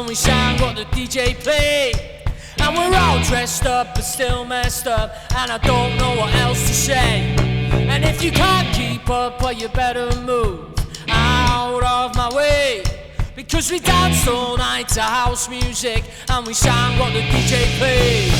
and we sang what the DJ played. And we're all dressed up but still messed up, and I don't know what else to say. And if you can't keep up, well you better move out of my way, because we danced all night to house music and we sang what the DJ played.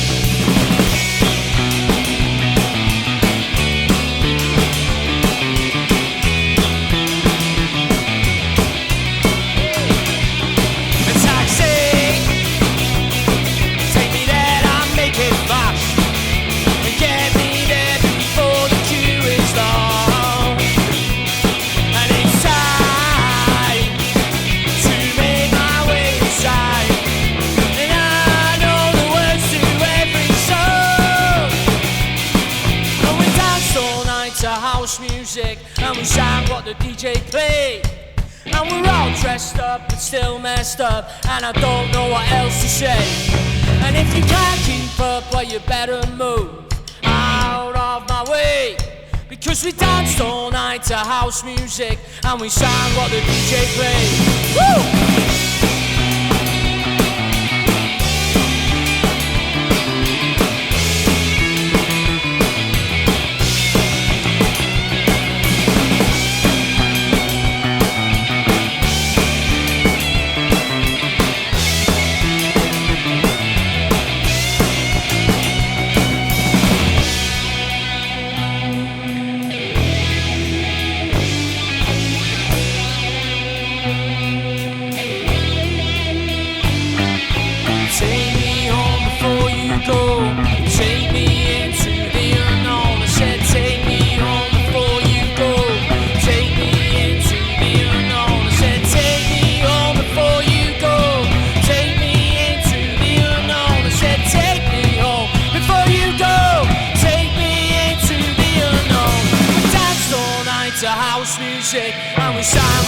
Music, and we sang what the DJ played. And we're all dressed up but still messed up, and I don't know what else to say. And if you can't keep up, well you better move out of my way, because we danced all night to house music and we sang what the DJ played. Woo! And we sang